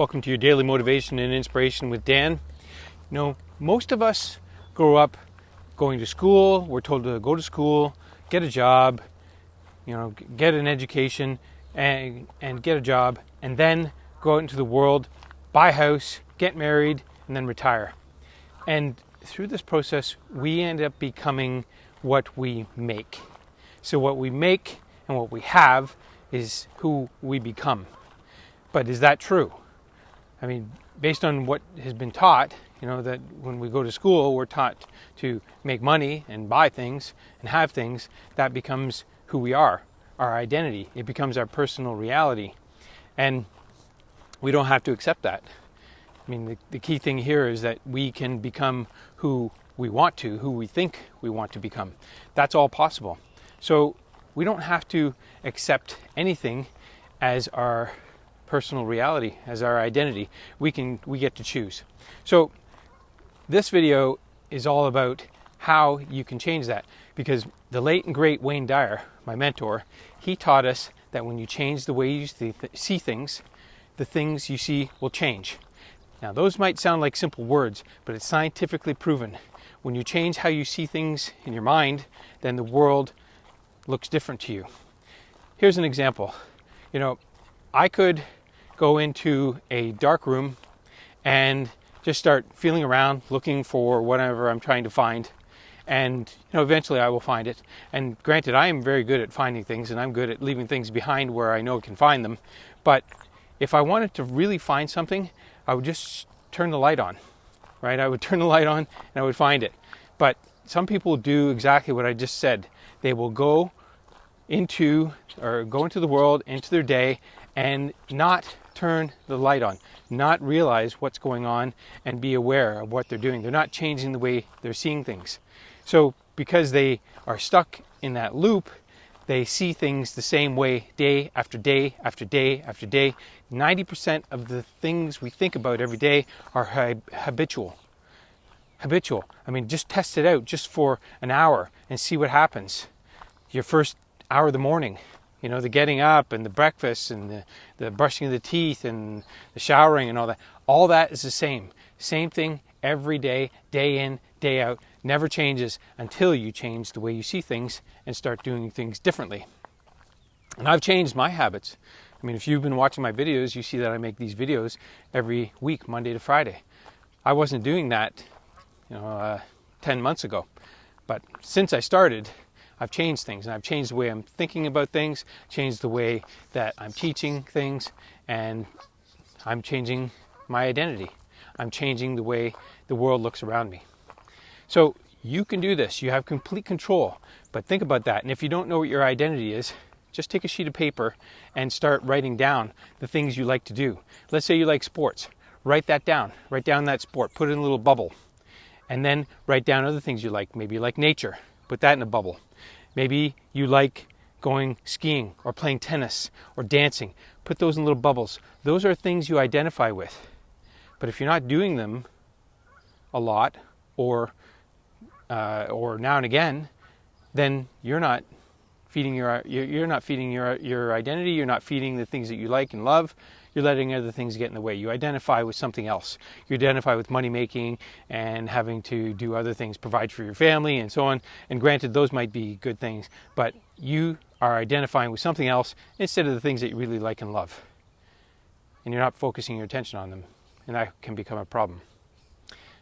Welcome to your daily motivation and inspiration with Dan. You know, most of us grow up going to school. We're told to go to school, get a job, get an education and get a job, and then go out into the world, buy a house, get married, and then retire. And through this process, we end up becoming what we make. So what we make and what we have is who we become. But is that true? I mean, based on what has been taught, that when we go to school, we're taught to make money and buy things and have things. That becomes who we are, our identity. It becomes our personal reality. And we don't have to accept that. I mean, the key thing here is that we can become who we want to, who we think we want to become. That's all possible. So we don't have to accept anything as our personal reality, as our identity. We get to choose. So this video is all about how you can change that, because the late and great Wayne Dyer, my mentor, he taught us that when you change the way you see things, the things you see will change. Now those might sound like simple words, but it's scientifically proven. When you change how you see things in your mind, then the world looks different to you. Here's an example. I could go into a dark room and just start feeling around, looking for whatever I'm trying to find. And eventually I will find it. And granted, I am very good at finding things, and I'm good at leaving things behind where I know I can find them. But if I wanted to really find something, I would just turn the light on, right? I would turn the light on and I would find it. But some people do exactly what I just said. They will go into the world, into their day, and not turn the light on, not realize what's going on and be aware of what they're doing. They're not changing the way they're seeing things. So because they are stuck in that loop, they see things the same way day after day after day after day. 90% of the things we think about every day are habitual. I mean, just test it out just for an hour and see what happens. Your first hour of the morning, the getting up and the breakfast and the brushing of the teeth and the showering and all that is the same thing every day, day in, day out. Never changes until you change the way you see things and start doing things differently. And I've changed my habits. I mean, if you've been watching my videos, you see that I make these videos every week, Monday to Friday. I wasn't doing that 10 months ago, but since I started, I've changed things, and I've changed the way I'm thinking about things, changed the way that I'm teaching things, and I'm changing my identity. I'm changing the way the world looks around me. So you can do this. You have complete control, but think about that. And if you don't know what your identity is, just take a sheet of paper and start writing down the things you like to do. Let's say you like sports. Write that down. Write down that sport. Put it in a little bubble. And then write down other things you like. Maybe you like nature. Put that in a bubble. Maybe you like going skiing or playing tennis or dancing. Put those in little bubbles. Those are things you identify with. But if you're not doing them a lot or now and again, then you're not feeding your identity. You're not feeding the things that you like and love. You're letting other things get in the way. You identify with something else. You identify with money making and having to do other things, provide for your family and so on. And granted, those might be good things, but you are identifying with something else instead of the things that you really like and love. And you're not focusing your attention on them. And that can become a problem.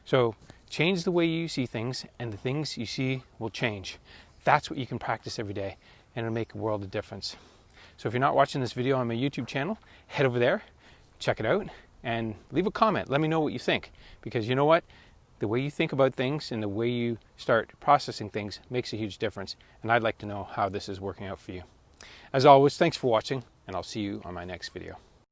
So change the way you see things, and the things you see will change. That's what you can practice every day, and it'll make a world of difference. So if you're not watching this video on my YouTube channel, head over there, check it out, and leave a comment. Let me know what you think, because you know what? The way you think about things and the way you start processing things makes a huge difference, and I'd like to know how this is working out for you. As always, thanks for watching, and I'll see you on my next video.